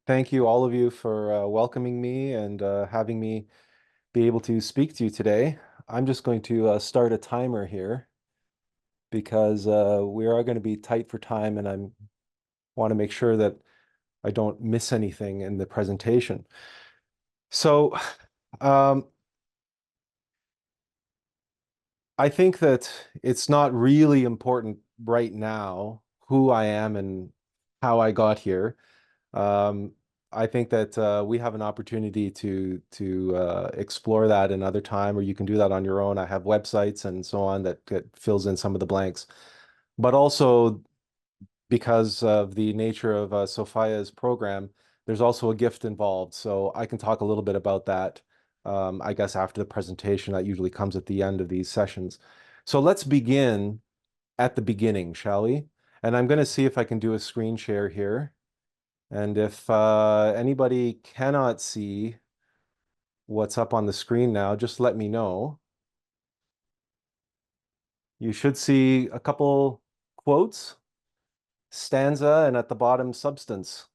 Thank you, all of you, for welcoming me and having me be able to speak to you today. I'm just going to start a timer here because we are going to be tight for time, and I want to make sure that I don't miss anything in the presentation. So um, I think that it's not really important right now who I am and how I got here. Um, I think that we have an opportunity to explore that another time, or you can do that on your own. I have websites and so on that fills in some of the blanks. But also, because of the nature of Sophia's program, there's also a gift involved. So I can talk a little bit about that, I guess, after the presentation. That usually comes at the end of these sessions. So let's begin at the beginning, shall we? And I'm going to see if I can do a screen share here. And if anybody cannot see what's up on the screen now, just let me know. You should see a couple quotes, stanza, and at the bottom, substance.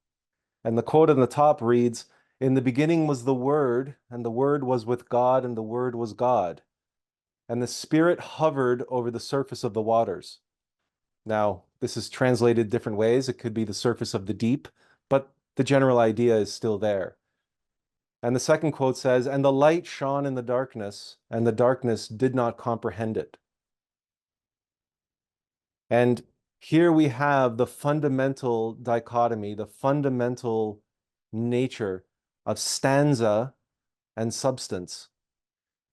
And the quote on the top reads, "In the beginning was the Word, and the Word was with God, and the Word was God. And the Spirit hovered over the surface of the waters." Now, this is translated different ways. It could be the surface of the deep, but the general idea is still there. And the second quote says, "And the light shone in the darkness, and the darkness did not comprehend it." And here we have the fundamental dichotomy, the fundamental nature of stanza and substance.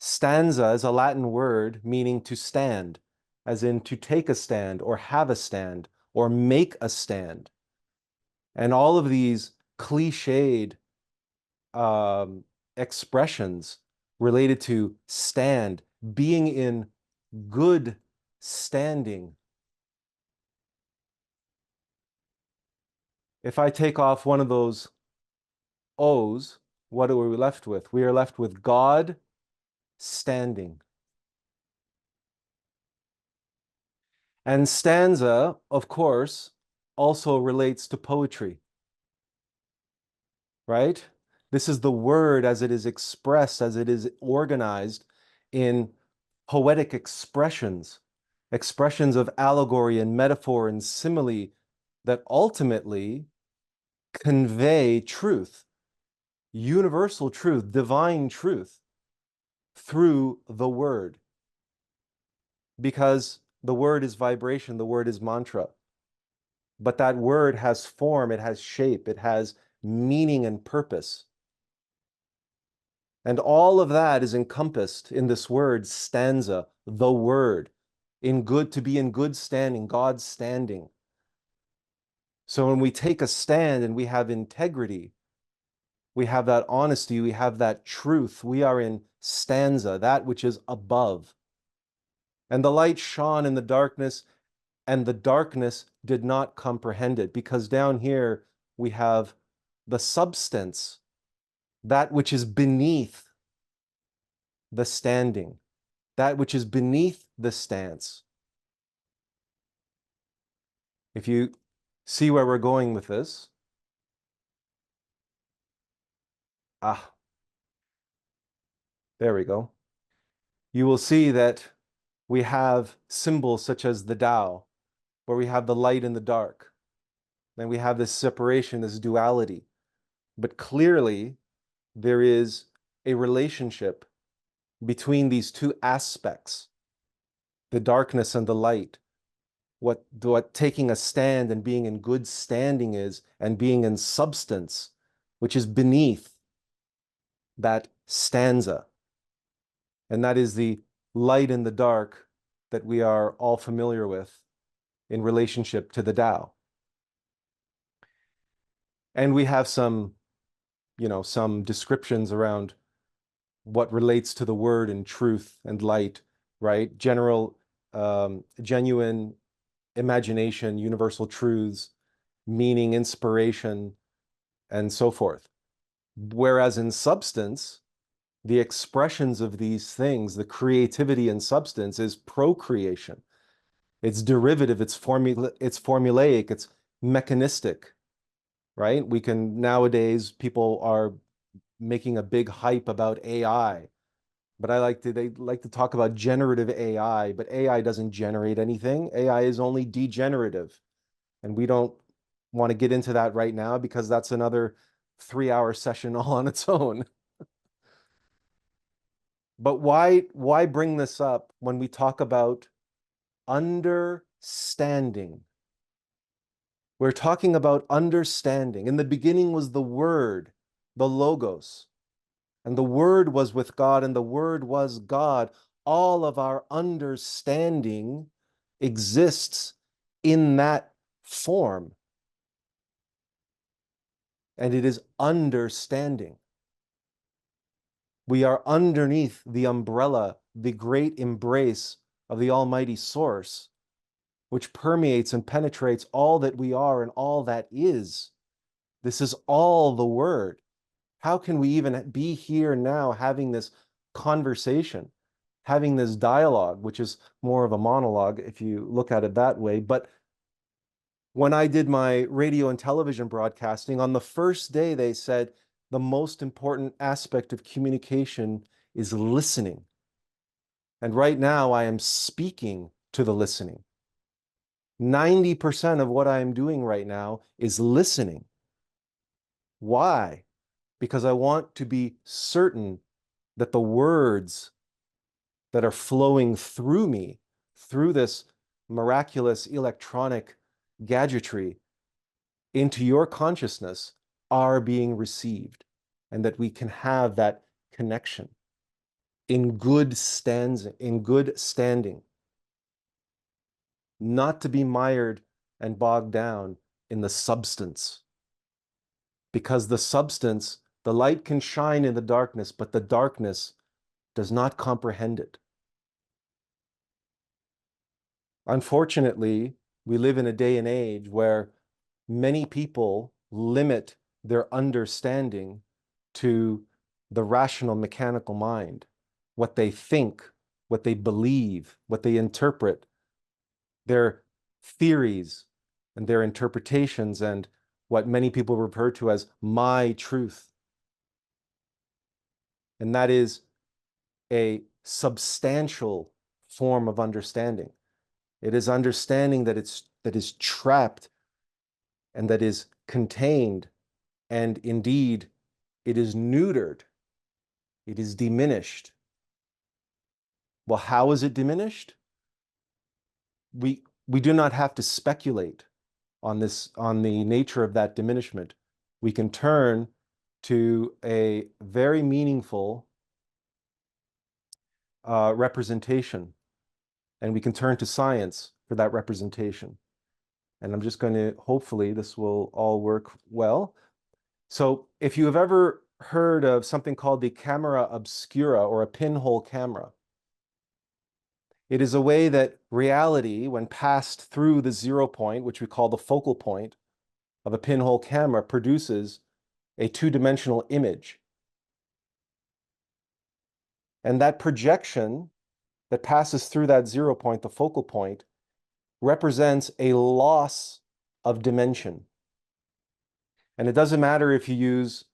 Stanza is a Latin word meaning to stand, as in to take a stand, or have a stand, or make a stand. And all of these cliched expressions related to stand, being in good standing. If I take off one of those O's, what are we left with? We are left with God standing. And stanza, of course, also relates to poetry, right? This is the word as it is expressed, as it is organized in poetic expressions, expressions of allegory and metaphor and simile that ultimately convey truth, universal truth, divine truth through the word. Because the word is vibration, the word is mantra. But that word has form, it has shape, it has meaning and purpose. And all of that is encompassed in this word, stanza, the word, to be in good standing, God's standing. So when we take a stand and we have integrity, we have that honesty, we have that truth, we are in stanza, that which is above. And the light shone in the darkness, and the darkness did not comprehend it, because down here we have the substance, that which is beneath the standing, that which is beneath the stance. If you see where we're going with this, there we go. You will see that we have symbols such as the TAO, where we have the light and the dark. Then we have this separation, this duality. But clearly, there is a relationship between these two aspects, the darkness and the light. What taking a stand and being in good standing is, and being in substance, which is beneath that stanza. And that is the light and the dark that we are all familiar with in relationship to the Tao. And we have some, some descriptions around what relates to the word and truth and light, right? General, genuine imagination, universal truths, meaning, inspiration, and so forth. Whereas in substance, the expressions of these things, the creativity and substance, is procreation. It's derivative, it's formulaic, it's mechanistic, right? We can nowadays, people are making a big hype about AI, but they like to talk about generative AI, but AI doesn't generate anything. AI is only degenerative. And we don't want to get into that right now because that's another 3-hour session all on its own. But why bring this up when we talk about understanding? We're talking about understanding. In the beginning was the Word, the Logos, and the Word was with God, and the Word was God. All of our understanding exists in that form, and it is understanding. We are underneath the umbrella, the great embrace of the Almighty Source, which permeates and penetrates all that we are and all that is. This is all the Word. How can we even be here now having this conversation, having this dialogue, which is more of a monologue if you look at it that way? But when I did my radio and television broadcasting, on the first day, they said the most important aspect of communication is listening. And right now, I am speaking to the listening. 90% of what I am doing right now is listening. Why? Because I want to be certain that the words that are flowing through me, through this miraculous electronic gadgetry, into your consciousness are being received, and that we can have that connection in good standing, not to be mired and bogged down in the substance. Because the substance, the light can shine in the darkness, but the darkness does not comprehend it. Unfortunately, we live in a day and age where many people limit their understanding to the rational mechanical mind, what they think, what they believe, what they interpret, their theories and their interpretations, and what many people refer to as my truth. And that is a substantial form of understanding. It is understanding that is trapped and that is contained, and indeed it is neutered. It is diminished. Well, how is it diminished? We do not have to speculate on the nature of that diminishment. We can turn to a very meaningful representation, and we can turn to science for that representation. And I'm just going to, hopefully this will all work well. So if you have ever heard of something called the camera obscura, or a pinhole camera, it is a way that reality, when passed through the 0 point, which we call the focal point of a pinhole camera, produces a two-dimensional image. And that projection that passes through that 0 point, the focal point, represents a loss of dimension. And it doesn't matter if you use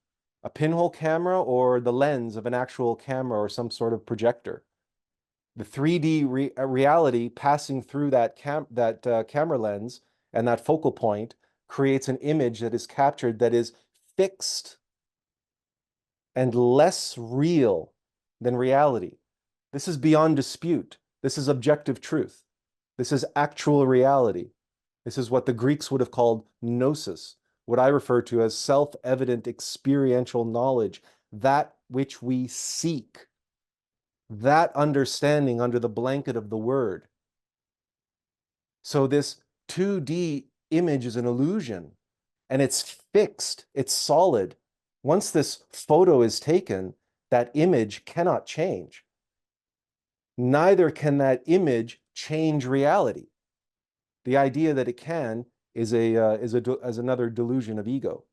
a pinhole camera or the lens of an actual camera or some sort of projector. The 3D reality passing through that camera lens and that focal point creates an image that is captured that is fixed and less real than reality. This is beyond dispute. This is objective truth. This is actual reality. This is what the Greeks would have called gnosis, what I refer to as self-evident experiential knowledge, that which we seek, that understanding under the blanket of the Word. So this 2D image is an illusion, and it's fixed, it's solid. Once this photo is taken, that image cannot change. Neither can that image change reality. The idea that it can is another delusion of ego.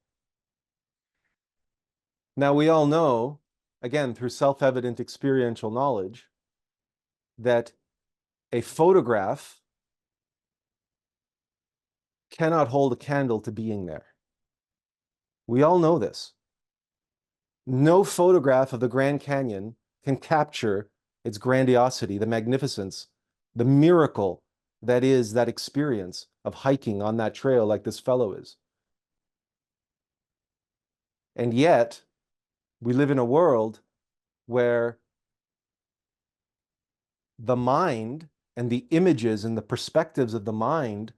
Now, we all know again, through self-evident experiential knowledge, that a photograph cannot hold a candle to being there. We all know this. No photograph of the Grand Canyon can capture its grandiosity, the magnificence, the miracle that is that experience of hiking on that trail like this fellow is. And yet, we live in a world where the mind and the images and the perspectives of the mind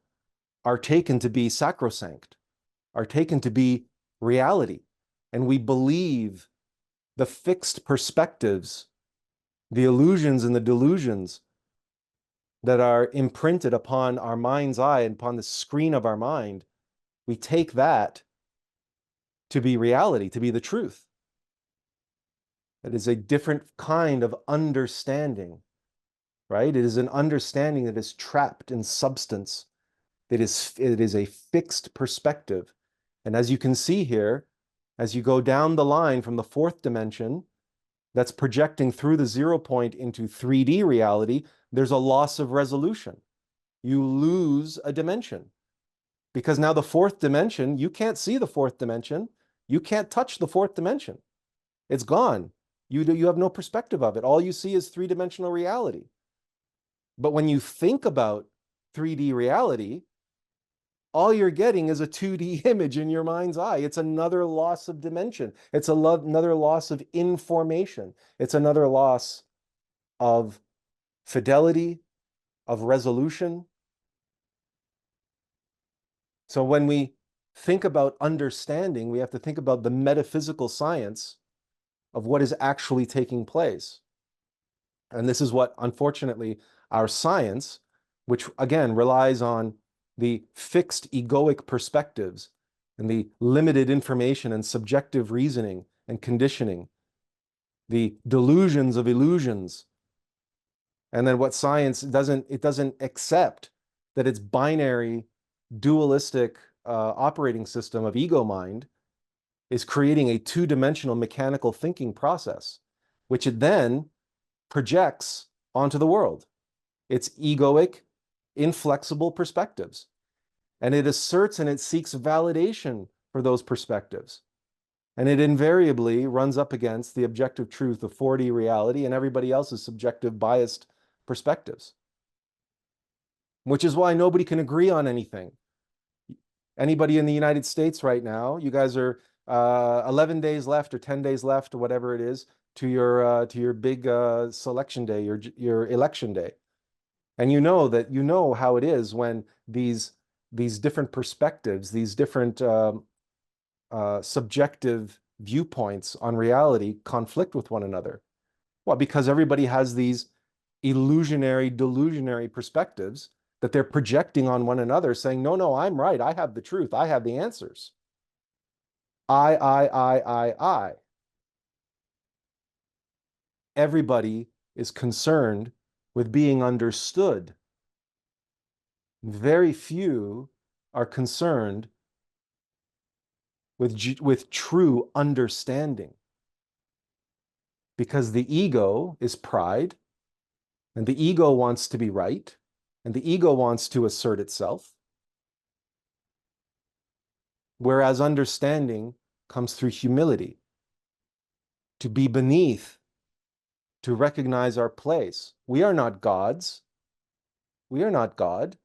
are taken to be sacrosanct, are taken to be reality. And we believe the fixed perspectives, the illusions and the delusions that are imprinted upon our mind's eye and upon the screen of our mind, we take that to be reality, to be the truth. It is a different kind of understanding, right? It is an understanding that is trapped in substance. It is a fixed perspective. And as you can see here, as you go down the line from the fourth dimension, that's projecting through the 0 point into 3D reality, there's a loss of resolution. You lose a dimension. Because now the fourth dimension, you can't see the fourth dimension. You can't touch the fourth dimension. It's gone. You have no perspective of it. All you see is three-dimensional reality. But when you think about 3D reality, all you're getting is a 2D image in your mind's eye. It's another loss of dimension. It's another loss of information. It's another loss of fidelity, of resolution. So when we think about understanding, we have to think about the metaphysical science of what is actually taking place. And this is what, unfortunately, our science, which again relies on the fixed egoic perspectives and the limited information and subjective reasoning and conditioning, the delusions of illusions. And then what science doesn't accept that its binary, dualistic operating system of ego mind is creating a two-dimensional mechanical thinking process, which it then projects onto the world. It's egoic, inflexible perspectives. And it asserts and it seeks validation for those perspectives. And it invariably runs up against the objective truth of 4D reality and everybody else's subjective biased perspectives. Which is why nobody can agree on anything. Anybody in the United States right now, you guys are 11 days left or 10 days left or whatever it is to your big selection day, your election day. And you know how it is when these different perspectives, these different subjective viewpoints on reality conflict with one another. Well, because everybody has these illusionary, delusionary perspectives that they're projecting on one another, saying, no, I'm right. I have the truth. I have the answers. I. Everybody is concerned with being understood. Very few are concerned with true understanding. Because the ego is pride, and the ego wants to be right, and the ego wants to assert itself. Whereas understanding comes through humility, to be beneath, to recognize our place. We are not gods. We are not God.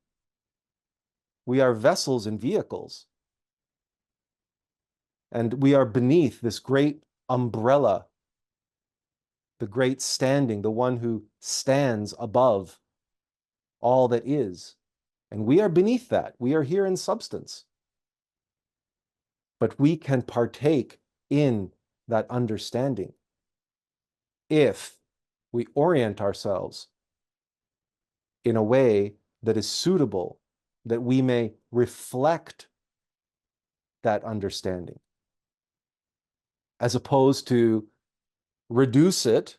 We are vessels and vehicles. And we are beneath this great umbrella, the great standing, the one who stands above all that is. And we are beneath that. We are here in substance. But we can partake in that understanding if we orient ourselves in a way that is suitable, that we may reflect that understanding, as opposed to reduce it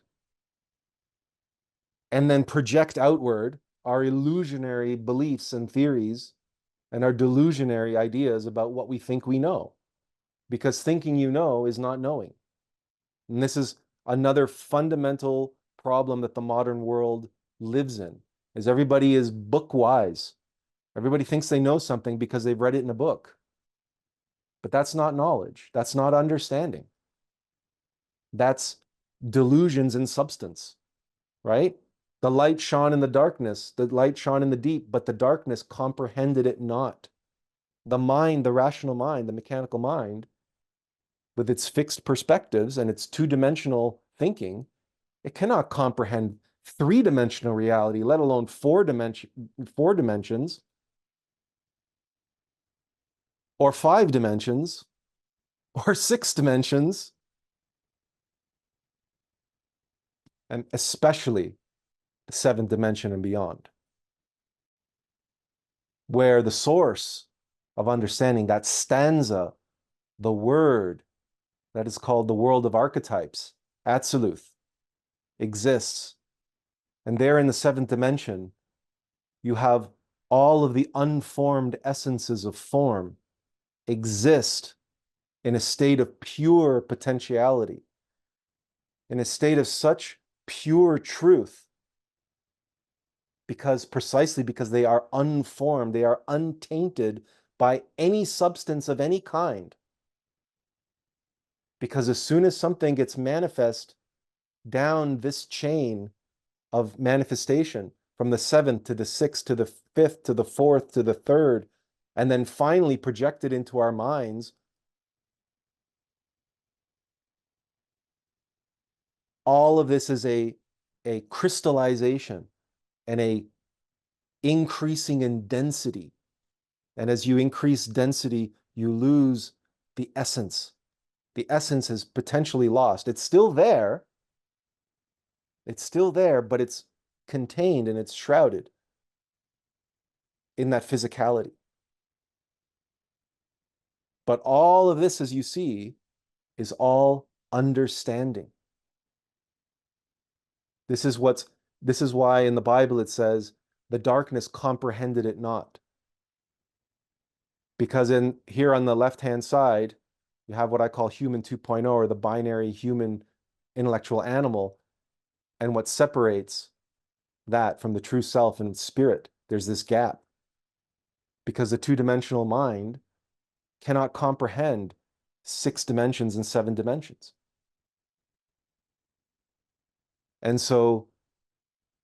and then project outward our illusionary beliefs and theories and our delusionary ideas about what we think we know. Because thinking you know is not knowing. And this is another fundamental problem that the modern world lives in is everybody is book wise. Everybody thinks they know something because they've read it in a book. But that's not knowledge. That's not understanding. That's delusions in substance, right? The light shone in the darkness, the light shone in the deep, but the darkness comprehended it not. The mind, the rational mind, the mechanical mind, with its fixed perspectives and its two-dimensional thinking, it cannot comprehend three-dimensional reality, let alone four dimensions, or 5 dimensions, or 6 dimensions, and especially the 7th dimension and beyond, where the source of understanding, that stanza, the word that is called the world of archetypes, Attlas, exists. And there in the 7th dimension, you have all of the unformed essences of form exist in a state of pure potentiality, in a state of such pure truth, precisely because they are unformed, they are untainted by any substance of any kind. Because as soon as something gets manifest down this chain of manifestation, from the 7th to the 6th to the 5th to the 4th to the 3rd, and then finally projected into our minds, all of this is a crystallization and a increasing in density. And as you increase density, you lose the essence. The essence is potentially lost. It's still there. It's still there, but it's contained and it's shrouded in that physicality. But all of this, as you see, is all understanding. This is why in the Bible it says, the darkness comprehended it not. Because here on the left-hand side, you have what I call human 2.0, or the binary human intellectual animal. And what separates that from the true self and spirit, there's this gap. Because the two-dimensional mind cannot comprehend 6 dimensions and 7 dimensions. And so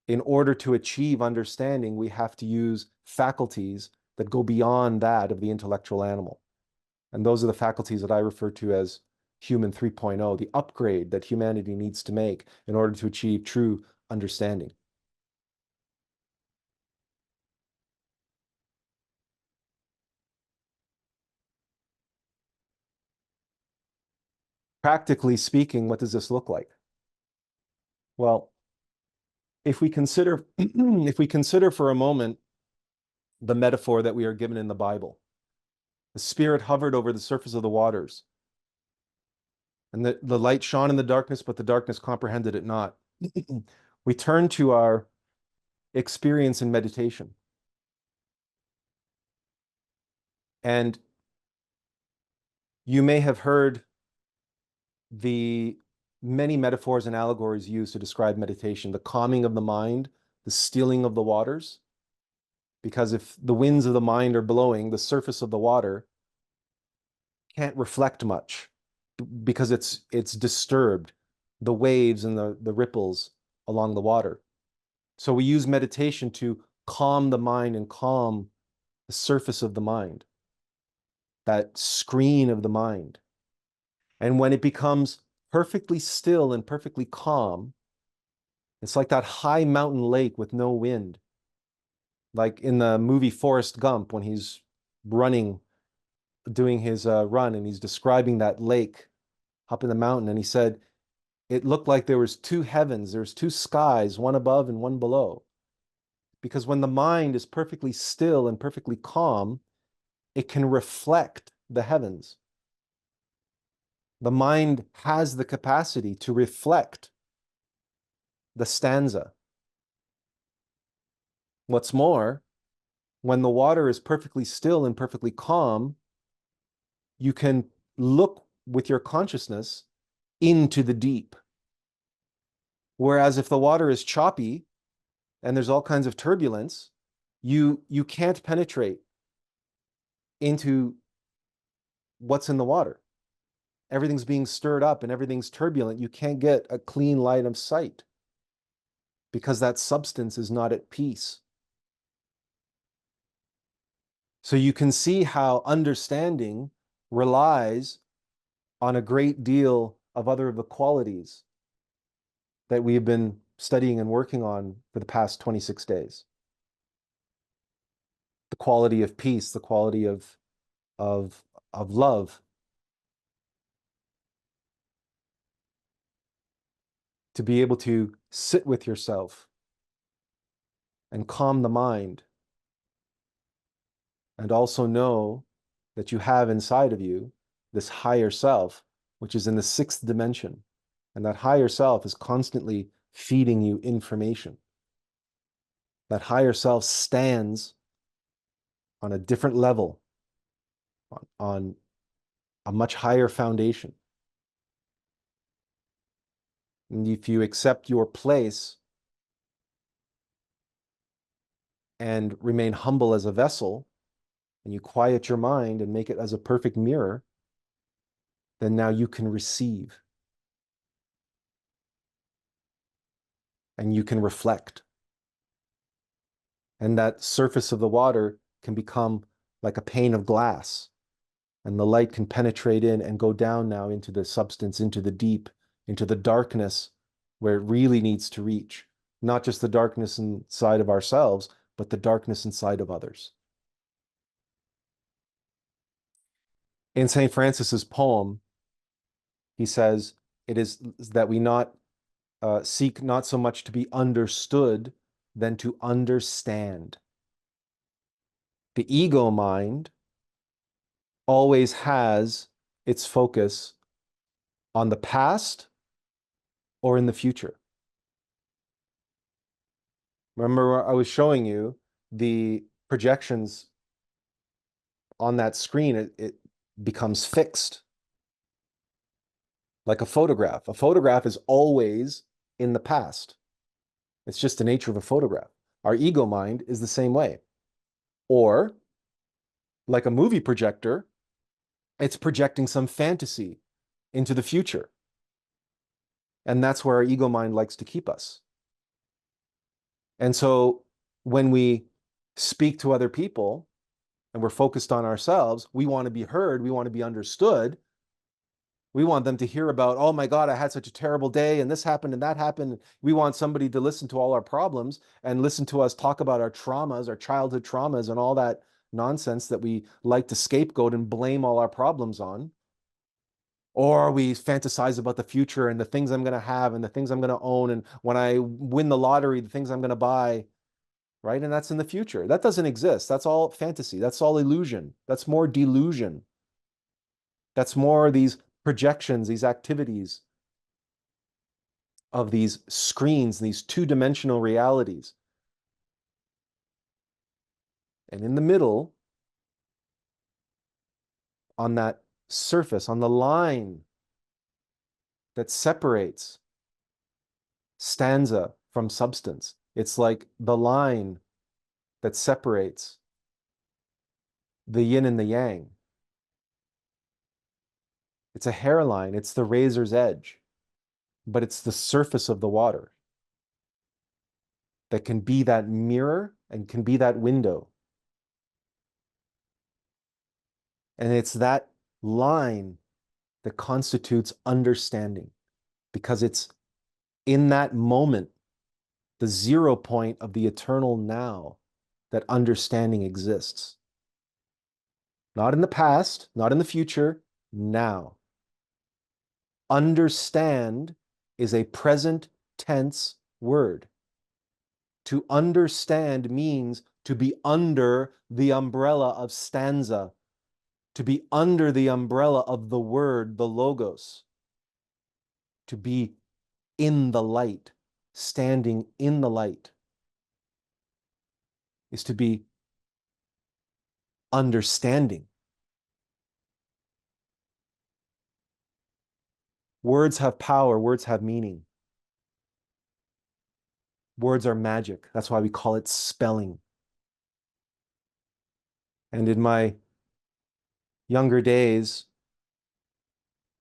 in order to achieve understanding, we have to use faculties that go beyond that of the intellectual animal. And those are the faculties that I refer to as human 3.0, the upgrade that humanity needs to make in order to achieve true understanding. Practically speaking, what does this look like? Well, if we consider for a moment the metaphor that we are given in the Bible, the Spirit hovered over the surface of the waters, and the light shone in the darkness, but the darkness comprehended it not. We turn to our experience in meditation. And you may have heard the many metaphors and allegories used to describe meditation, the calming of the mind, the stilling of the waters. Because if the winds of the mind are blowing, the surface of the water can't reflect much because it's disturbed, the waves and the ripples along the water. So we use meditation to calm the mind and calm the surface of the mind, that screen of the mind. And when it becomes perfectly still and perfectly calm, it's like that high mountain lake with no wind. Like in the movie Forrest Gump, when he's running, doing his run, and he's describing that lake up in the mountain, and he said, it looked like there was 2 heavens, there's 2 skies, one above and one below. Because when the mind is perfectly still and perfectly calm, it can reflect the heavens. The mind has the capacity to reflect the stanza. What's more, when the water is perfectly still and perfectly calm, you can look with your consciousness into the deep. Whereas if the water is choppy and there's all kinds of turbulence, you can't penetrate into what's in the water. Everything's being stirred up and everything's turbulent. You can't get a clean line of sight because that substance is not at peace. So you can see how understanding relies on a great deal of other of the qualities that we have been studying and working on for the past 26 days. The quality of peace, the quality of love. To be able to sit with yourself and calm the mind, and also know that you have inside of you this higher self, which is in the sixth dimension. And that higher self is constantly feeding you information. That higher self stands on a different level, on a much higher foundation. And if you accept your place and remain humble as a vessel, and you quiet your mind and make it as a perfect mirror, then now you can receive. And you can reflect. And that surface of the water can become like a pane of glass. And the light can penetrate in and go down now into the substance, into the deep, into the darkness where it really needs to reach. Not just the darkness inside of ourselves, but the darkness inside of others. In St. Francis's poem, he says, it is that we not seek not so much to be understood than to understand. The ego mind always has its focus on the past or in the future. Remember, I was showing you the projections on that screen, it becomes fixed. Like a photograph. A photograph is always in the past. It's just the nature of a photograph. Our ego mind is the same way. Or, like a movie projector, it's projecting some fantasy into the future. And that's where our ego mind likes to keep us. And so when we speak to other people and we're focused on ourselves, we want to be heard, we want to be understood. We want them to hear about, oh my God, I had such a terrible day and this happened and that happened. We want somebody to listen to all our problems and listen to us talk about our traumas, our childhood traumas and all that nonsense that we like to scapegoat and blame all our problems on. Or we fantasize about the future and the things I'm going to have and the things I'm going to own. And when I win the lottery, the things I'm going to buy, right? And that's in the future. That doesn't exist. That's all fantasy. That's all illusion. That's more delusion. That's more these projections, these activities of these screens, these two-dimensional realities. And in the middle, on that surface, on the line that separates stanza from substance, it's like the line that separates the yin and the yang. It's a hairline, it's the razor's edge, but it's the surface of the water that can be that mirror and can be that window. And it's that line that constitutes understanding, because it's in that moment, the 0 point of the eternal now, that understanding exists. Not in the past, not in the future, now. Understand is a present tense word. To understand means to be under the umbrella of stanza, to be under the umbrella of the word, the logos, to be in the light, standing in the light, is to be understanding. Words have power, words have meaning. Words are magic. That's why we call it spelling. And in my younger days,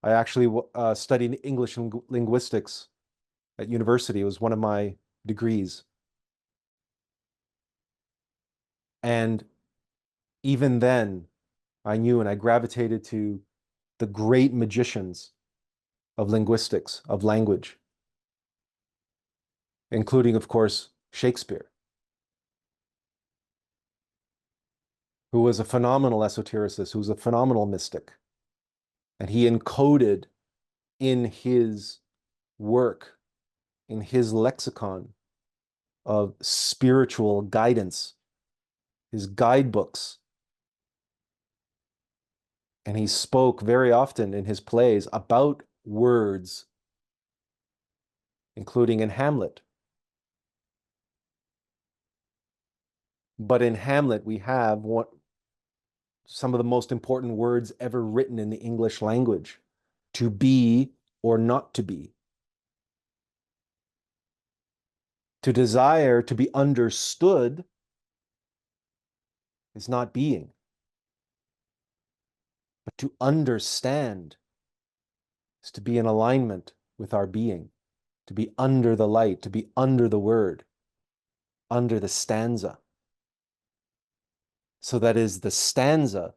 I actually studied English linguistics at university. It was one of my degrees. And even then, I knew and I gravitated to the great magicians of linguistics, of language, including, of course, Shakespeare, who was a phenomenal esotericist, who was a phenomenal mystic. And he encoded in his work, in his lexicon of spiritual guidance, his guidebooks. And he spoke very often in his plays about words, including in Hamlet. But in Hamlet, we have some of the most important words ever written in the English language: to be or not to be. To desire to be understood is not being, but to understand is to be in alignment with our being, to be under the light, to be under the word, under the stanza. So that is the stanza,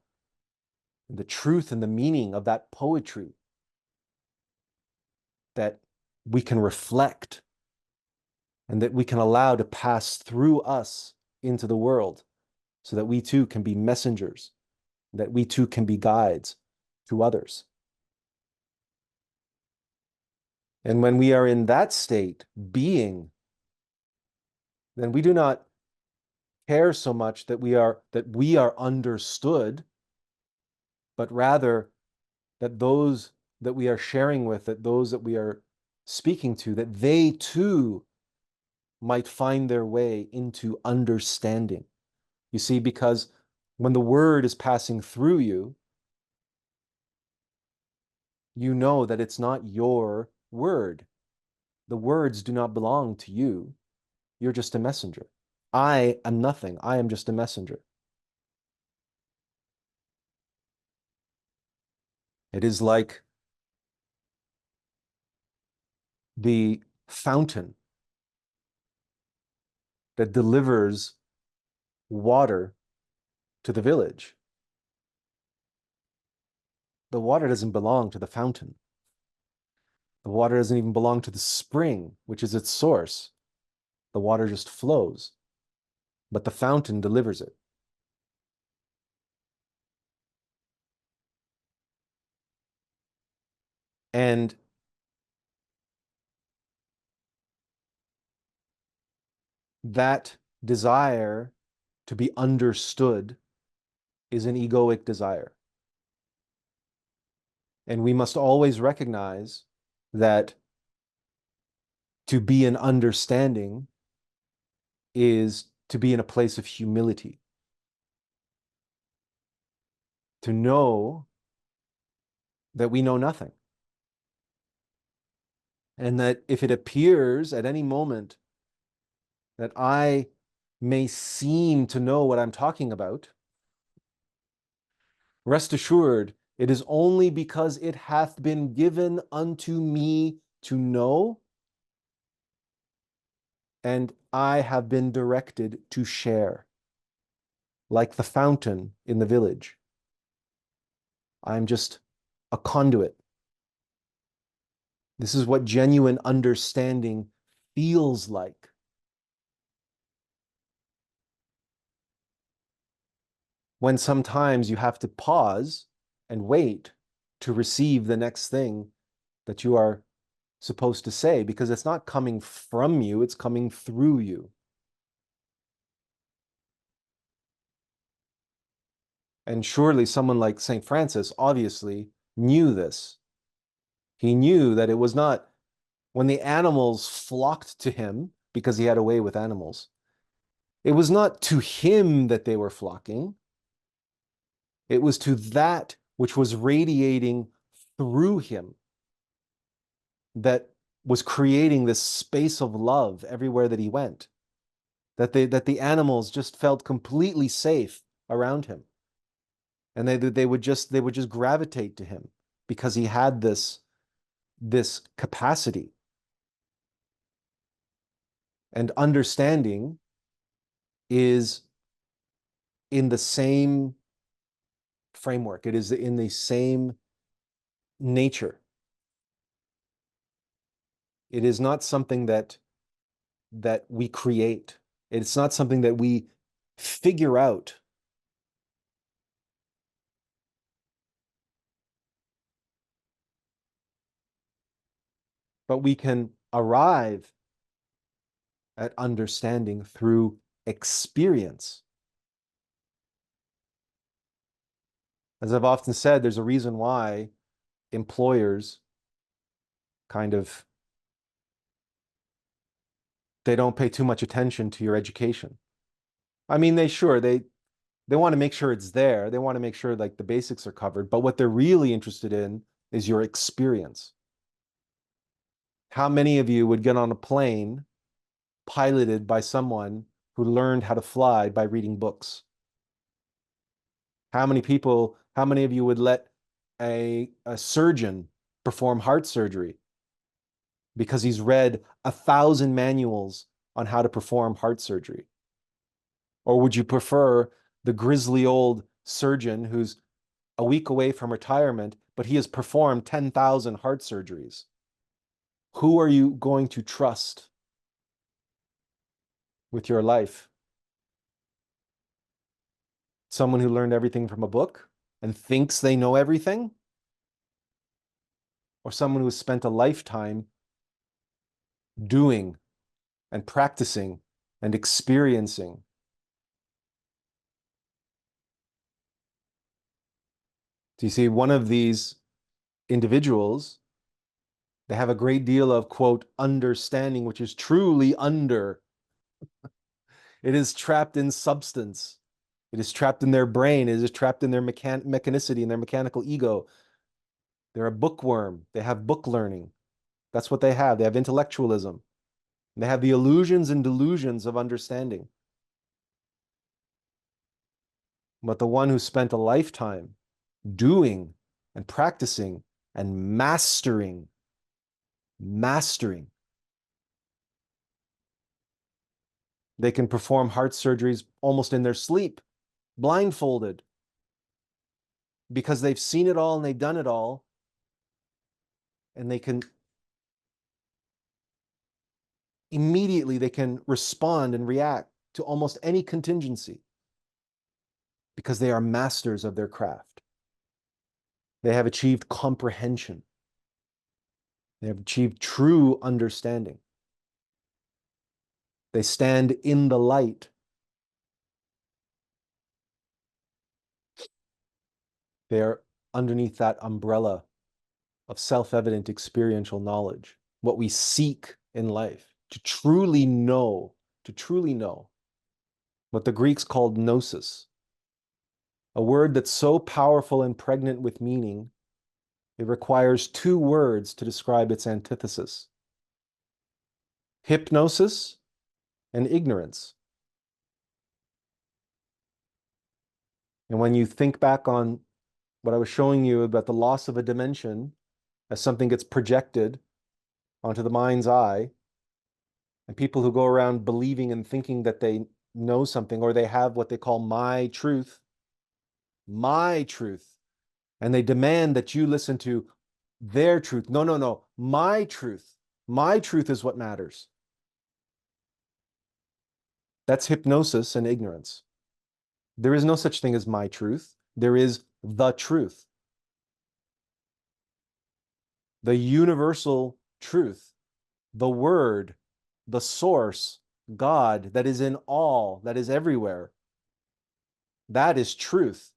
the truth and the meaning of that poetry that we can reflect and that we can allow to pass through us into the world, so that we too can be messengers, that we too can be guides to others. And when we are in that state, being, then we do not care so much that we are understood, but rather that those that we are sharing with, that those that we are speaking to, that they too might find their way into understanding. You see, because when the word is passing through you, you know that it's not your word. The words do not belong to you. You're just a messenger. I am nothing. I am just a messenger. It is like the fountain that delivers water to the village. The water doesn't belong to the fountain. The water doesn't even belong to the spring, which is its source. The water just flows, but the fountain delivers it. And that desire to be understood is an egoic desire. And we must always recognize that to be in understanding is to be in a place of humility. To know that we know nothing. And that if it appears at any moment that I may seem to know what I'm talking about, rest assured, it is only because it hath been given unto me to know, and I have been directed to share, like the fountain in the village. I'm just a conduit. This is what genuine understanding feels like. When sometimes you have to pause and wait to receive the next thing that you are supposed to say, because it's not coming from you, it's coming through you. And surely someone like St. Francis obviously knew this. He knew that it was not when the animals flocked to him, because he had a way with animals, it was not to him that they were flocking. It was to that which was radiating through him that was creating this space of love everywhere that he went, that the animals just felt completely safe around him, and they would just gravitate to him because he had this capacity. And understanding is in the same framework. It is in the same nature. It is not something that we create. It's not something that we figure out. But we can arrive at understanding through experience. As I've often said, there's a reason why employers kind of, they don't pay too much attention to your education. I mean, they want to make sure it's there. They want to make sure like the basics are covered, but what they're really interested in is your experience. How many of you would get on a plane piloted by someone who learned how to fly by reading books? How many of you would let a surgeon perform heart surgery because he's read 1,000 manuals on how to perform heart surgery? Or would you prefer the grizzly old surgeon who's a week away from retirement, but he has performed 10,000 heart surgeries? Who are you going to trust with your life? Someone who learned everything from a book and thinks they know everything? Or someone who has spent a lifetime doing and practicing and experiencing? Do you see, one of these individuals, they have a great deal of, quote, understanding, which is truly under. It is trapped in substance. It is trapped in their brain. It is trapped in their mechanicity and their mechanical ego. They're a bookworm. They have book learning. That's what they have. They have intellectualism. They have the illusions and delusions of understanding. But the one who spent a lifetime doing and practicing and mastering, they can perform heart surgeries almost in their sleep, blindfolded, because they've seen it all and they've done it all, and they can immediately respond and react to almost any contingency because they are masters of their craft. They have achieved comprehension. They have achieved true understanding. They stand in the light. They are underneath that umbrella of self-evident experiential knowledge, what we seek in life, to truly know, what the Greeks called gnosis, a word that's so powerful and pregnant with meaning, it requires 2 words to describe its antithesis: hypnosis and ignorance. And when you think back on what I was showing you about the loss of a dimension as something gets projected onto the mind's eye, and people who go around believing and thinking that they know something, or they have what they call my truth, and they demand that you listen to their truth. No, no, no, my truth. My truth is what matters. That's hypnosis and ignorance. There is no such thing as my truth. There is the truth. The universal truth, the word, the source, God, that is in all, that is everywhere. That is truth.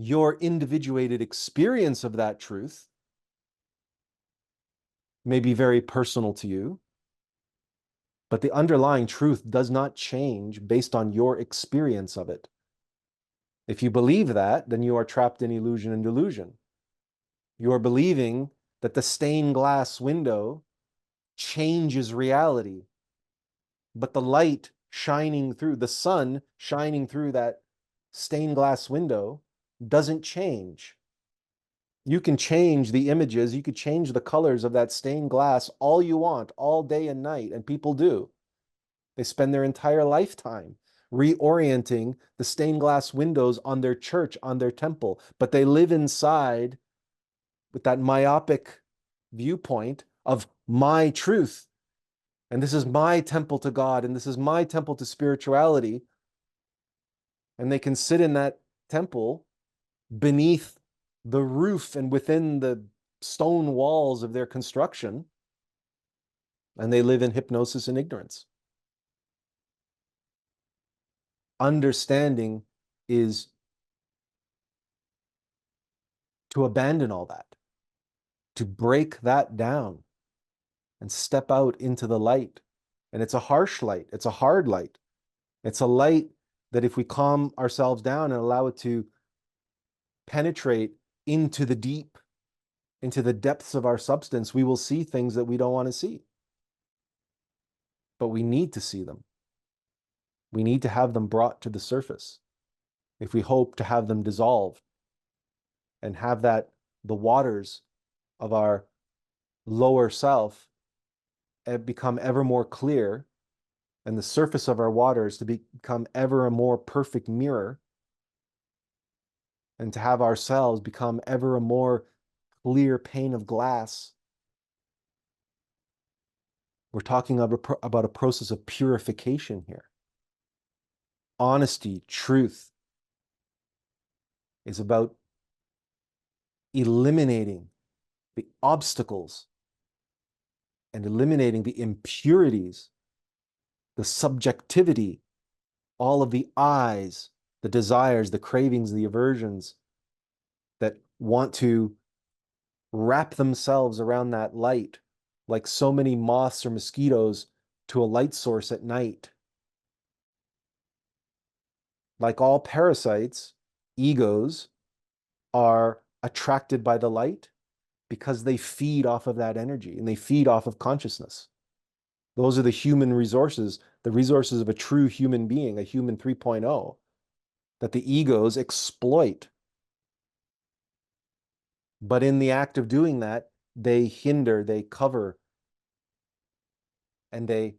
Your individuated experience of that truth may be very personal to you, but the underlying truth does not change based on your experience of it. If you believe that, then you are trapped in illusion and delusion. You are believing that the stained glass window changes reality, but the light shining through, the sun shining through that stained glass window doesn't change. You can change the images, you could change the colors of that stained glass all you want, all day and night, and people do. They spend their entire lifetime reorienting the stained glass windows on their church, on their temple, but they live inside with that myopic viewpoint of my truth. And this is my temple to God, and this is my temple to spirituality. And they can sit in that temple beneath the roof and within the stone walls of their construction, and they live in hypnosis and ignorance. Understanding is to abandon all that, to break that down and step out into the light. And it's a harsh light. It's a hard light. It's a light that if we calm ourselves down and allow it to penetrate into the deep, into the depths of our substance, we will see things that we don't want to see. But we need to see them. We need to have them brought to the surface if we hope to have them dissolve and have that the waters of our lower self become ever more clear, and the surface of our waters to become ever a more perfect mirror, and to have ourselves become ever a more clear pane of glass. We're talking about a process of purification here. Honesty, truth is about eliminating the obstacles and eliminating the impurities, the subjectivity, all of the eyes, the desires, the cravings, the aversions that want to wrap themselves around that light like so many moths or mosquitoes to a light source at night. Like all parasites, egos are attracted by the light because they feed off of that energy and they feed off of consciousness. Those are the human resources, the resources of a true human being, a human 3.0, that the egos exploit. But in the act of doing that, they hinder, they cover, and they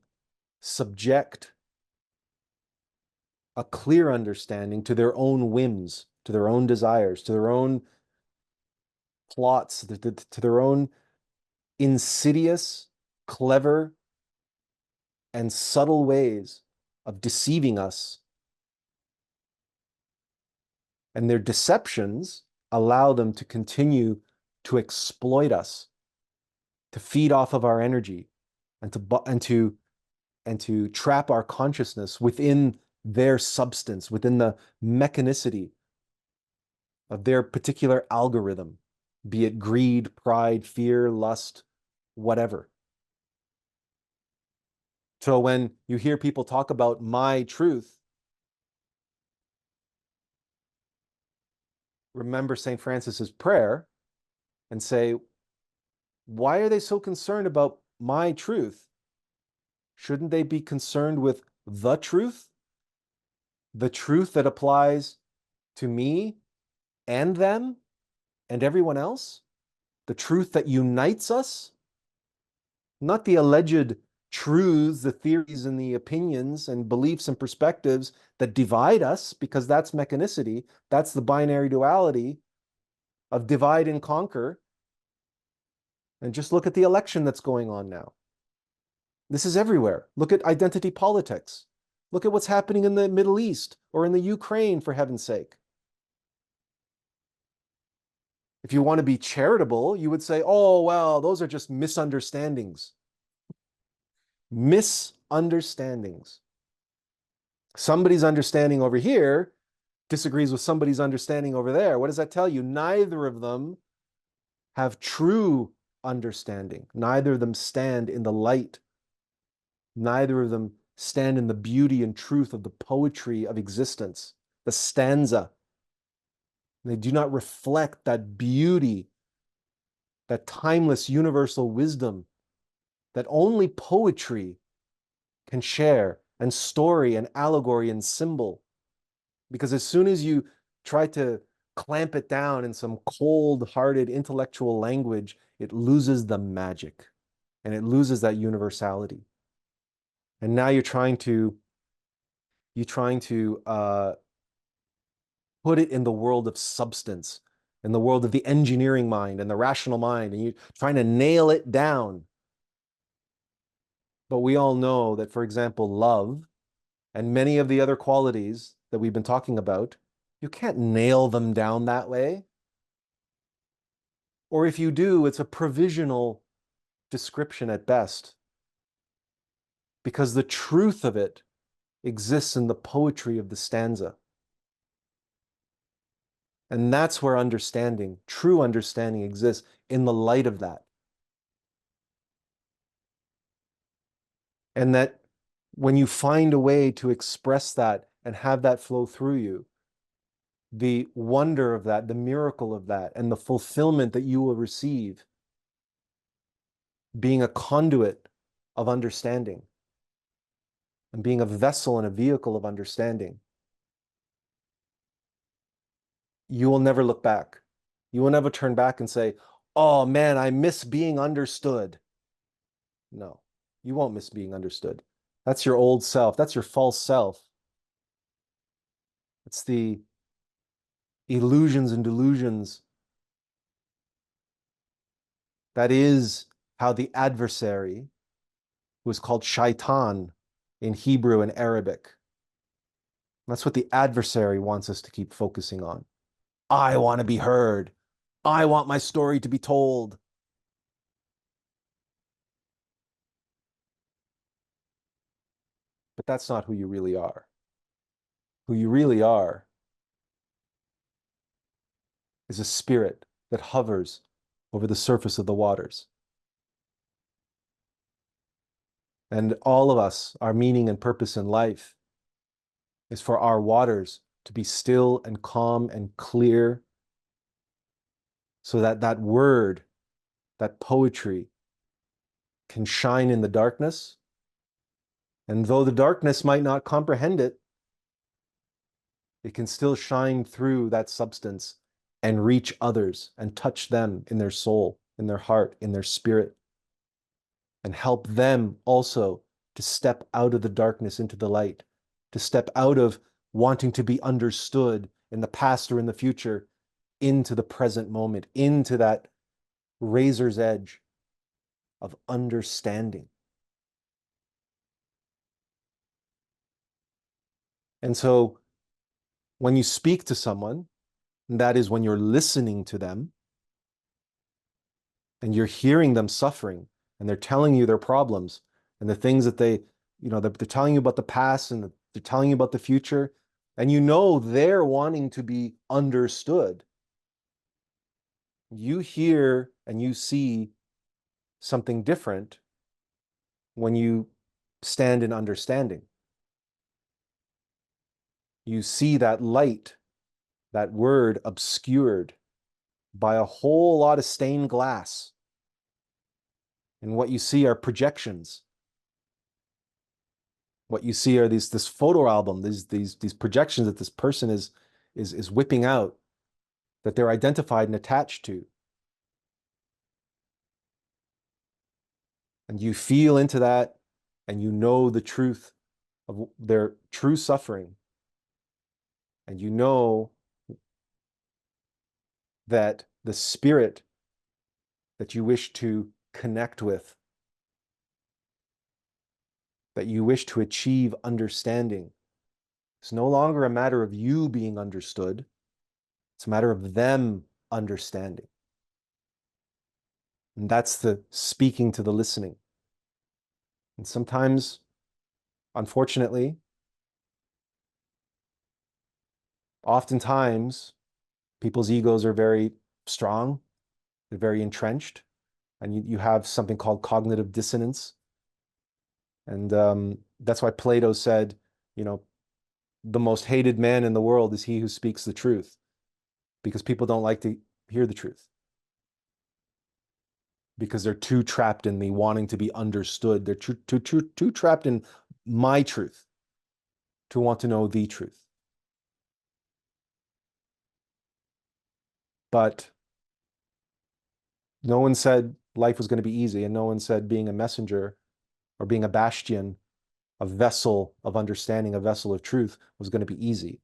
subject a clear understanding to their own whims, to their own desires, to their own plots, to their own insidious, clever, and subtle ways of deceiving us. And their deceptions allow them to continue to exploit us, to feed off of our energy, and to trap our consciousness within their substance, within the mechanicity of their particular algorithm, be it greed, pride, fear, lust, whatever. So when you hear people talk about my truth, remember St. Francis's prayer and say, why are they so concerned about my truth? Shouldn't they be concerned with the truth? The truth that applies to me and them and everyone else? The truth that unites us? Not the alleged truths, the theories and the opinions and beliefs and perspectives that divide us, because that's mechanicity. That's the binary duality of divide and conquer. And just look at the election that's going on now. This is everywhere. Look at identity politics. Look at what's happening in the Middle East or in the Ukraine, for heaven's sake. If you want to be charitable, you would say, oh, well, those are just misunderstandings. Misunderstandings. Somebody's understanding over here disagrees with somebody's understanding over there. What does that tell you? Neither of them have true understanding. Neither of them stand in the light. Neither of them stand in the beauty and truth of the poetry of existence, the stanza. They do not reflect that beauty that timeless universal wisdom that only poetry can share, and story and allegory and symbol. Because as soon as you try to clamp it down in some cold-hearted intellectual language, it loses the magic and it loses that universality. And now you're trying to put it in the world of substance, in the world of the engineering mind and the rational mind, and you're trying to nail it down. But we all know that, for example, love and many of the other qualities that we've been talking about, you can't nail them down that way. Or if you do, it's a provisional description at best, because the truth of it exists in the poetry of the stanza. And that's where understanding, true understanding, exists, in the light of that. And that when you find a way to express that and have that flow through you, the wonder of that, the miracle of that, and the fulfillment that you will receive, being a conduit of understanding and being a vessel and a vehicle of understanding, you will never look back. You will never turn back and say, oh man, I miss being understood. No, you won't miss being understood. That's your old self. That's your false self. It's the illusions and delusions. That is how the adversary, who is called shaitan in Hebrew and Arabic, that's what the adversary wants us to keep focusing on. I want to be heard. I want my story to be told. But that's not who you really are. Who you really are is a spirit that hovers over the surface of the waters. And all of us, our meaning and purpose in life is for our waters to be still and calm and clear, so that that word, that poetry, can shine in the darkness. And though the darkness might not comprehend it, it can still shine through that substance and reach others and touch them in their soul, in their heart, in their spirit, and help them also to step out of the darkness into the light, to step out of wanting to be understood in the past or in the future into the present moment, into that razor's edge of understanding. And so when you speak to someone, that is when you're listening to them and you're hearing them suffering and they're telling you their problems and the things that they're telling you about the past and they're telling you about the future, and you know they're wanting to be understood. You hear and you see something different when you stand in understanding. You see that light, that word obscured by a whole lot of stained glass. And what you see are projections. What you see are this photo album, these projections that this person is whipping out, that they're identified and attached to. And you feel into that, and you know the truth of their true suffering. And you know that the spirit that you wish to connect with, that you wish to achieve understanding, it's no longer a matter of you being understood. It's a matter of them understanding. And that's the speaking to the listening. And sometimes, unfortunately, oftentimes, people's egos are very strong, they're very entrenched, and you have something called cognitive dissonance. And that's why Plato said, the most hated man in the world is he who speaks the truth, because people don't like to hear the truth. because they're too trapped in the wanting to be understood. They're too trapped in my truth to want to know the truth. But no one said life was going to be easy, and no one said being a messenger or being a bastion, a vessel of understanding, a vessel of truth was going to be easy.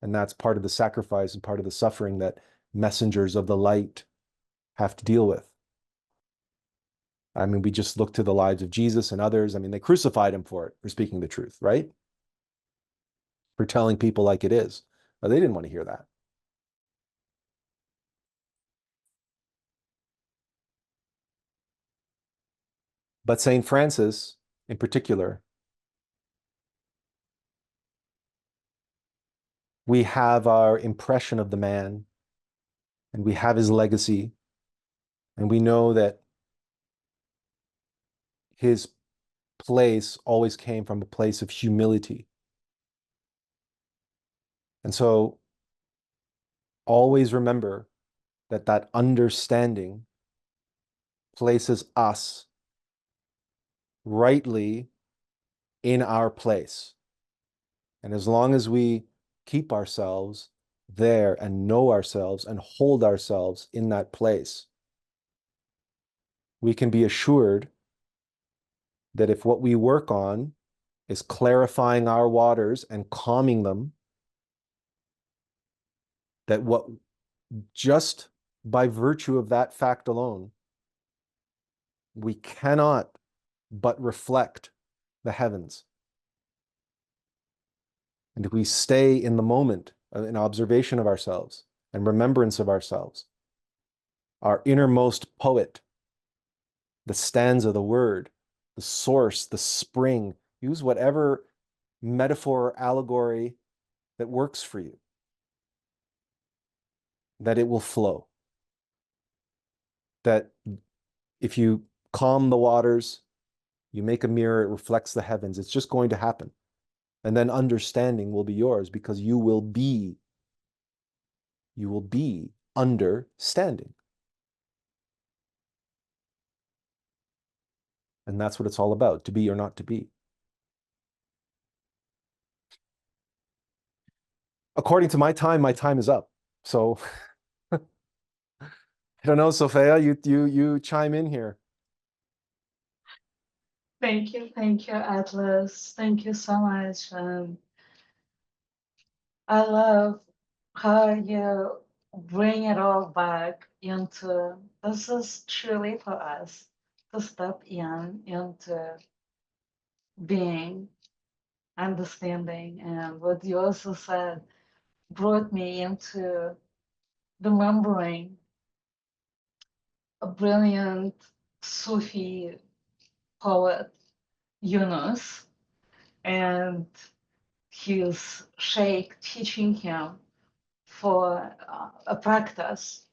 And that's part of the sacrifice and part of the suffering that messengers of the light have to deal with. I mean, we just look to the lives of Jesus and others. I mean, they crucified him for it, for speaking the truth, right? For telling people like it is. But they didn't want to hear that. But St. Francis, in particular, we have our impression of the man, and we have his legacy, and we know that his place always came from a place of humility. And so always remember that that understanding places us rightly in our place. And as long as we keep ourselves there and know ourselves and hold ourselves in that place, we can be assured that if what we work on is clarifying our waters and calming them, that what just by virtue of that fact alone, we cannot but reflect the heavens. And if we stay in the moment, in observation of ourselves and remembrance of ourselves, our innermost poet, the stanza, the word, the source, the spring, use whatever metaphor or allegory that works for you, that it will flow. That if you calm the waters, you make a mirror, it reflects the heavens. It's just going to happen. And then understanding will be yours because you will be understanding. And that's what it's all about, to be or not to be. According to my time is up. So I don't know, Sophia, you chime in here. Thank you, Atlas. Thank you so much. I love how you bring it all back into this is truly for us to step into being, understanding, and what you also said brought me into remembering a brilliant Sufi poet, Yunus, and his sheikh teaching him for a practice.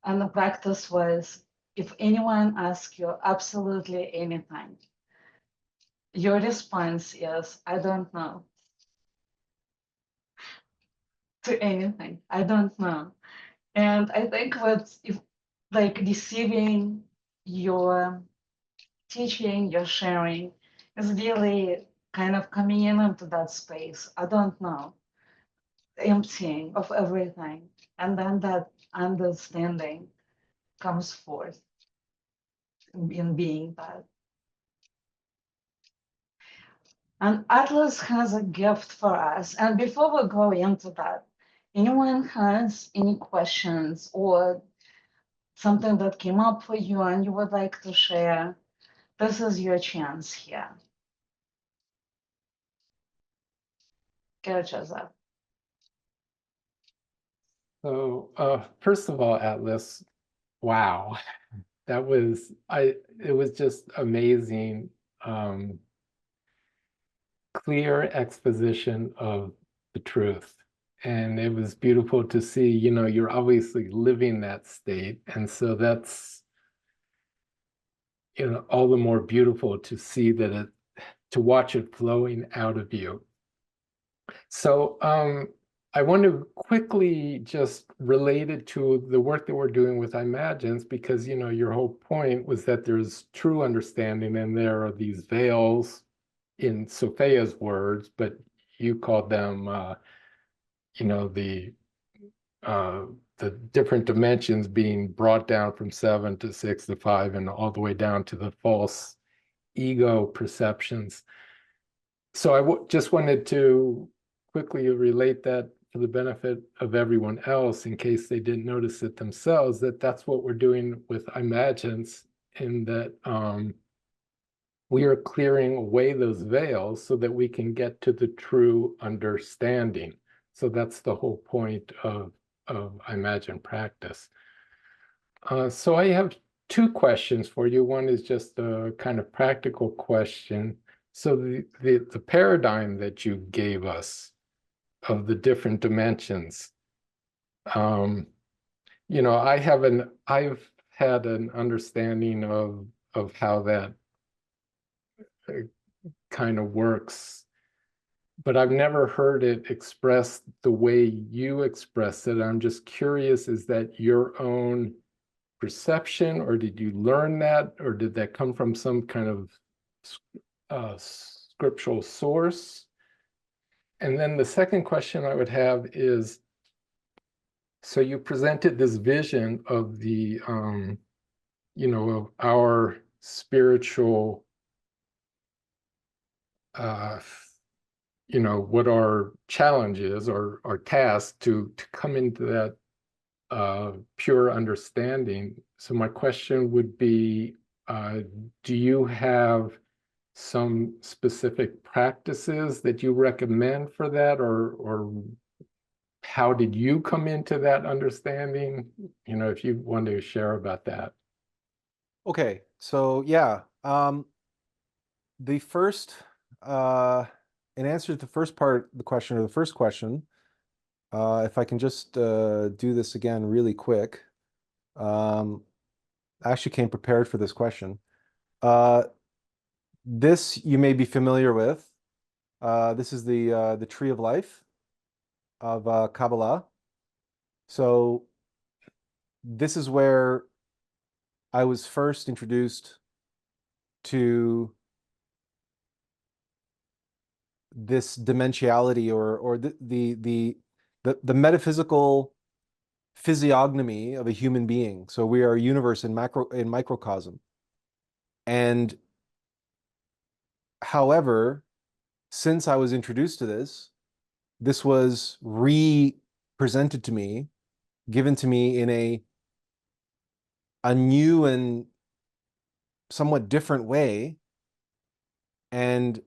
And the practice was if anyone asks you absolutely anything, your response is, I don't know. To anything, I don't know. And I think what's if, like receiving your teaching, your sharing is really kind of coming into that space. I don't know, emptying of everything. And then that understanding comes forth in being that. And Atlas has a gift for us. And before we go into that, anyone has any questions or something that came up for you and you would like to share, this is your chance here. Go, Joseph. So first of all, Atlas, wow, it was just amazing, clear exposition of the truth. And it was beautiful to see, you're obviously living that state. And so that's, all the more beautiful to see to watch it flowing out of you. So I want to quickly just relate it to the work that we're doing with imagines, because your whole point was that there's true understanding and there are these veils in Sophia's words, but you called them you know, the uh, the different dimensions being brought down from 7 to 6 to 5 and all the way down to the false ego perceptions. So I just wanted to quickly relate that for the benefit of everyone else, in case they didn't notice it themselves, that that's what we're doing with imagines, in that we are clearing away those veils so that we can get to the true understanding. So that's the whole point of imagine practice. So I have two questions for you. One is just a kind of practical question. So the paradigm that you gave us of the different dimensions, I've had an understanding of how that kind of works, but I've never heard it expressed the way you expressed it. I'm just curious, is that your own perception, or did you learn that, or did that come from some kind of scriptural source? And then the second question I would have is, so you presented this vision of of our spiritual, what our challenge is, or our task to come into that pure understanding. So my question would be, do you have some specific practices that you recommend for that, or how did you come into that understanding? If you want to share about that. Okay, so yeah, the first, in answer to the first part of the question, or the first question, if I can just do this again really quick. I actually came prepared for this question. This you may be familiar with. This is the tree of life of Kabbalah. So this is where I was first introduced to this dimensionality, or the metaphysical physiognomy of a human being. So we are a universe in microcosm. And however, since I was introduced to this was re-presented to me, given to me in a new and somewhat different way. And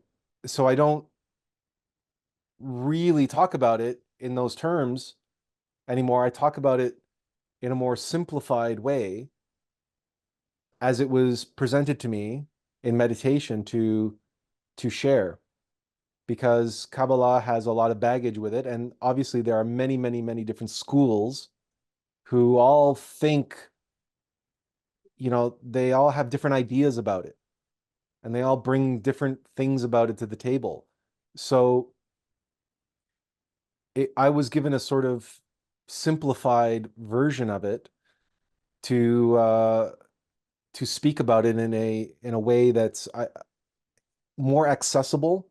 so I don't really talk about it in those terms anymore. I talk about it in a more simplified way, as it was presented to me in meditation to share, because Kabbalah has a lot of baggage with it. And obviously there are many, many, many different schools who all think, they all have different ideas about it, and they all bring different things about it to the table. So I was given a sort of simplified version of it to speak about it in a way that's more accessible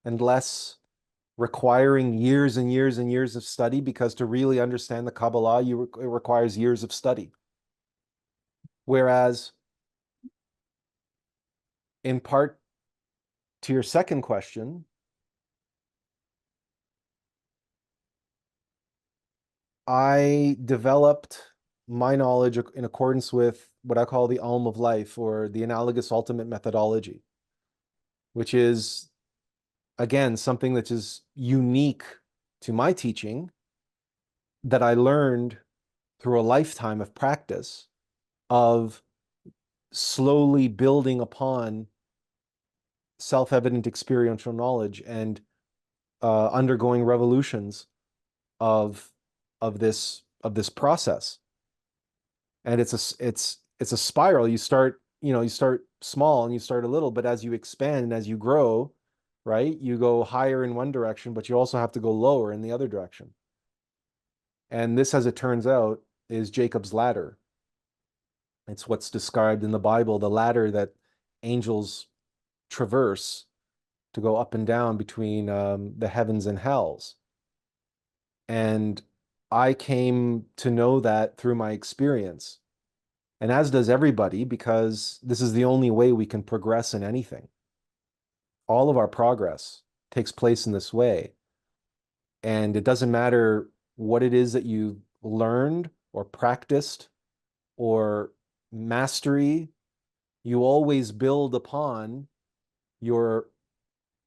and less requiring years and years and years of study, because to really understand the Kabbalah, it requires years of study. Whereas, in part to your second question, I developed my knowledge in accordance with what I call the Alm of Life, or the analogous ultimate methodology, which is, again, something that is unique to my teaching, that I learned through a lifetime of practice of slowly building upon self-evident experiential knowledge and undergoing revolutions of this process. And it's a spiral. You start small and you start a little, but as you expand and as you grow, right? You go higher in one direction, but you also have to go lower in the other direction. And this, as it turns out, is Jacob's ladder. It's what's described in the Bible, the ladder that angels traverse to go up and down between the heavens and hells. And I came to know that through my experience. And as does everybody, because this is the only way we can progress in anything. All of our progress takes place in this way. And it doesn't matter what it is that you learned or practiced or mastery, you always build upon your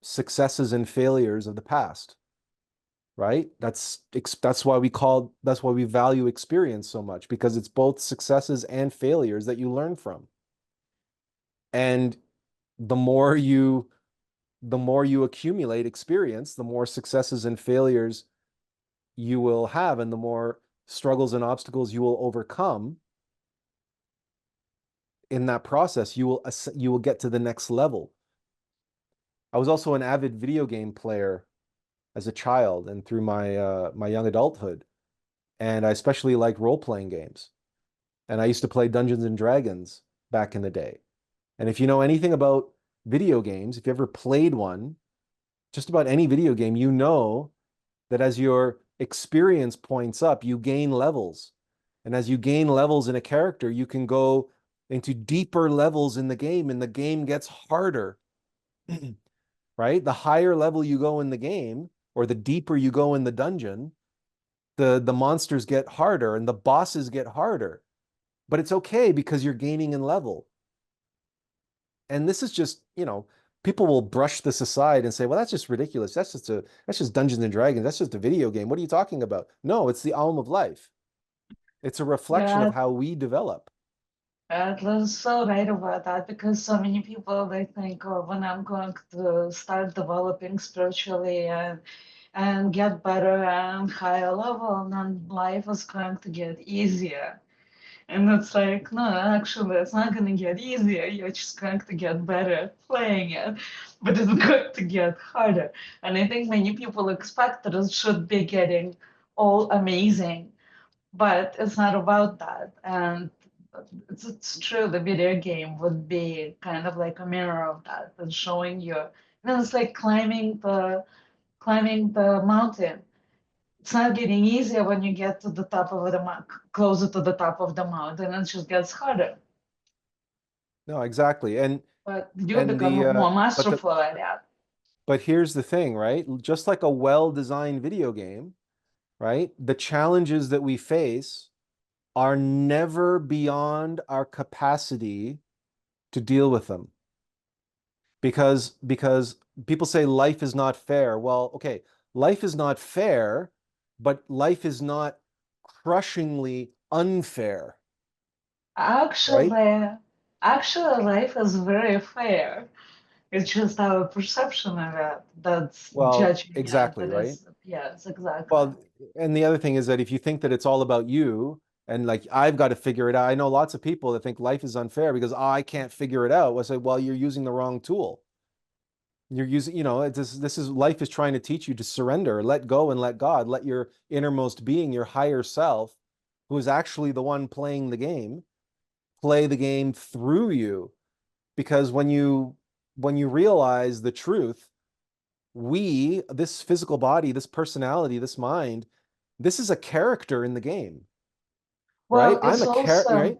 successes and failures of the past, right? That's why we value experience so much, because it's both successes and failures that you learn from. And the more you accumulate experience, the more successes and failures you will have, and the more struggles and obstacles you will overcome in that process, you will get to the next level. I was also an avid video game player as a child and through my young adulthood, and I especially liked role-playing games. And I used to play Dungeons and Dragons back in the day. And if you know anything about video games, if you ever played one, just about any video game, you know that as your experience points up, you gain levels. And as you gain levels in a character, you can go into deeper levels in the game, and the game gets harder, right? The higher level you go in the game, or the deeper you go in the dungeon, the monsters get harder and the bosses get harder. But it's okay because you're gaining in level. And this is just, people will brush this aside and say, well, that's just ridiculous. That's just Dungeons and Dragons. That's just a video game. What are you talking about? No, it's the alm of life. It's a reflection Yeah, of how we develop. Atlas so right about that, because so many people they think, oh, when I'm going to start developing spiritually and get better and higher level, then life is going to get easier. And it's like, no, actually, it's not going to get easier. You're just going to get better playing it, but it's going to get harder. And I think many people expect that it should be getting all amazing, but it's not about that. And it's true, the video game would be kind of like a mirror of that, and showing you. And it's like climbing the mountain. It's not getting easier when you get to the top of the closer to the top of the mountain. It just gets harder. No, exactly. But you And become the more but the masterful at that. but here's the thing, right? Just like a well-designed video game, right? The challenges that we face are never beyond our capacity to deal with them. Because people say life is not fair. Well, okay, life is not fair, but life is not crushingly unfair, right? Actually, actually, life is very fair. It's just our perception of it that's Well, judging it. exactly, That right? is, yes, exactly. Well, and the other thing is that if you think that it's all about you and like I've got to figure it out, I know lots of people that think life is unfair because I can't figure it out. I say, well, you're using the wrong tool. You're using, this is life is trying to teach you to surrender, let go and let God, let your innermost being, your higher self, who is actually the one playing the game, play the game through you. Because when you realize the truth, this physical body, this personality, this mind, this is a character in the game, right? Well, I'm it's a character, also, right?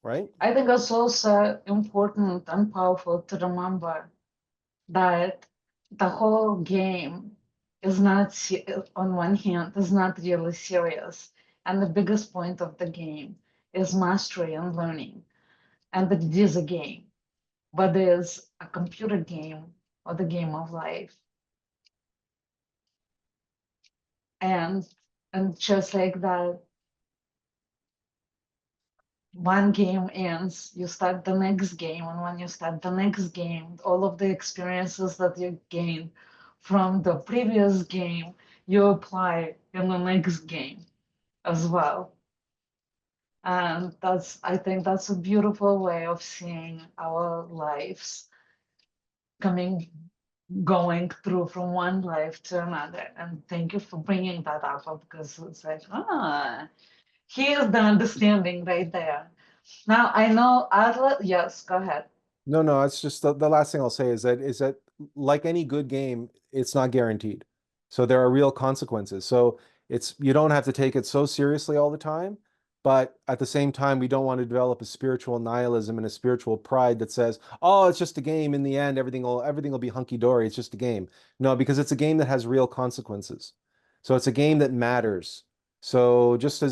Right? I think it's also important and powerful to remember that the whole game is not, on one hand, is not really serious. And the biggest point of the game is mastery and learning. And that it is a game, but there's a computer game or the game of life. And and just like that, one game ends, you start the next game, and when you start the next game, all of the experiences that you gain from the previous game, you apply in the next game as well. And I think that's a beautiful way of seeing our lives coming going through from one life to another. And thank you for bringing that up because it's like, here's the understanding right there. Now I know Atlas. Yes, go ahead. No, no, it's just the last thing I'll say is that like any good game, it's not guaranteed. So there are real consequences. So it's you don't have to take it so seriously all the time, but at the same time, we don't want to develop a spiritual nihilism and a spiritual pride that says, "Oh, it's just a game. In the end, everything will be hunky dory. It's just a game." No, because it's a game that has real consequences. So it's a game that matters. So just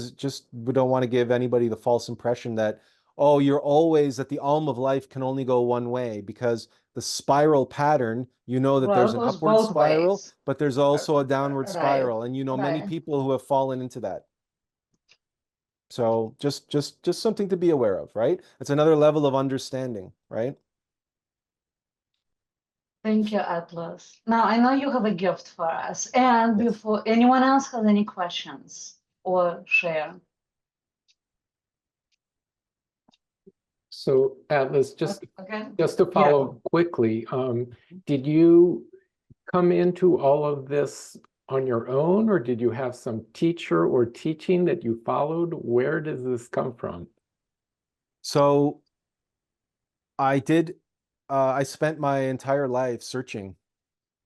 we don't want to give anybody the false impression that oh, you're always that the alm of life can only go one way because the spiral pattern, you know that Well, there's it an goes upward both spiral, ways. but there's also a downward Right. spiral. And you know many Right. people who have fallen into that. So just something to be aware of, right? It's another level of understanding, right? Thank you, Atlas. Now I know you have a gift for us. And Yes. before anyone else has any questions or share. So Atlas, just Okay. just to Yeah. follow up quickly, did you come into all of this on your own, or did you have some teacher or teaching that you followed? Where does this come from? So I did I spent my entire life searching,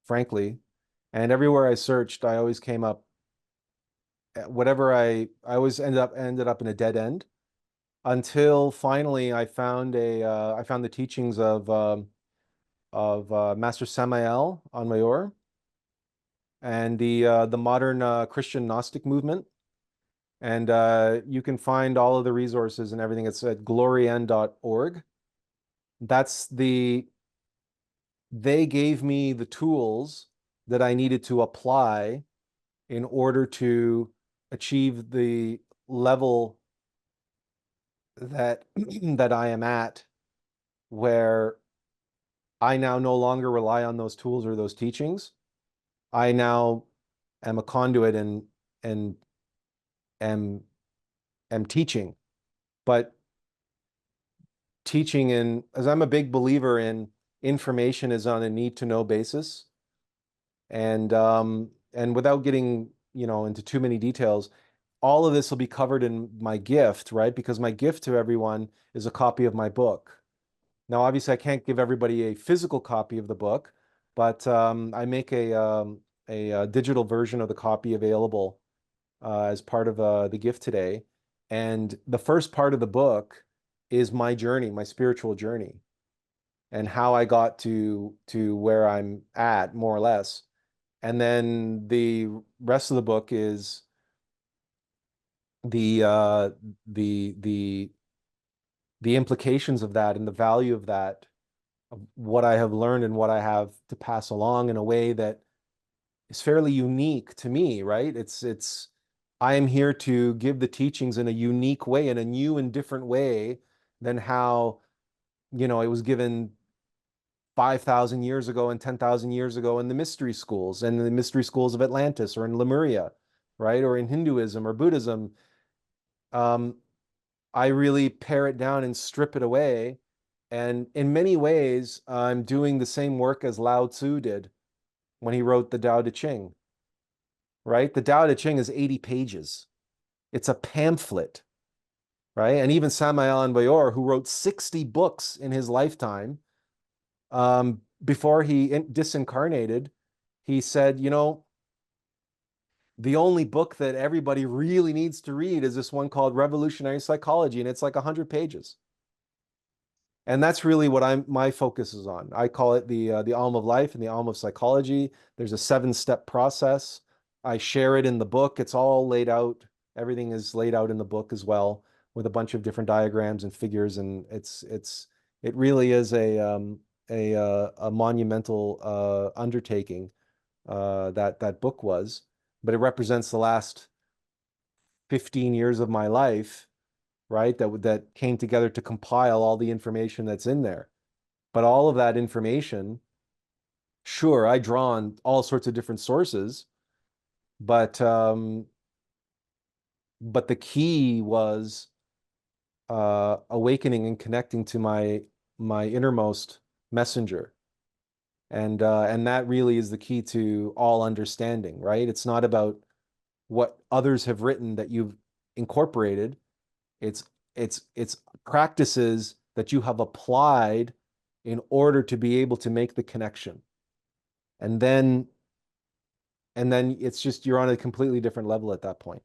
frankly, and everywhere I searched, I always came up whatever I always ended up in a dead end until finally I found the teachings of Master Samael on Mayor and the modern Christian Gnostic movement. And you can find all of the resources and everything. It's at glorien.org. That's they gave me the tools that I needed to apply in order to achieve the level that that I am at, where I now no longer rely on those tools or those teachings. I now am a conduit and am am teaching, but teaching in as I'm a big believer in information is on a need to know basis, and without getting into too many details, all of this will be covered in my gift, right? Because my gift to everyone is a copy of my book. Now, obviously, I can't give everybody a physical copy of the book, but I make a digital version of the copy available as part of the gift today. And the first part of the book is my journey, my spiritual journey, and how I got to where I'm at, more or less. And then the rest of the book is the uh, the the implications of that and the value of that, of what I have learned and what I have to pass along in a way that is fairly unique to me, right? It's I am here to give the teachings in a unique way, in a new and different way than how, it was given 5,000 years ago and 10,000 years ago in the mystery schools and the mystery schools of Atlantis or in Lemuria, right? Or in Hinduism or Buddhism. Um, I really pare it down and strip it away. And in many ways, I'm doing the same work as Lao Tzu did when he wrote the Tao Te Ching, right? The Tao Te Ching is 80 pages. It's a pamphlet, right? And even Samael Aun Weor, who wrote 60 books in his lifetime, before he disincarnated, he said, the only book that everybody really needs to read is this one called Revolutionary Psychology, and it's like 100 pages. And that's really what my focus is on. I call it the Alm of Life and the Alm of Psychology. There's a 7-step process. I share it in the book. It's all laid out. Everything is laid out in the book as well, with a bunch of different diagrams and figures. And it really is a monumental undertaking, that book was. But it represents the last 15 years of my life, right? That came together to compile all the information that's in there. But all of that information, sure, I draw on all sorts of different sources, but the key was awakening and connecting to my innermost messenger, And that really is the key to all understanding, right? It's not about what others have written that you've incorporated. It's practices that you have applied in order to be able to make the connection. And then it's just you're on a completely different level at that point.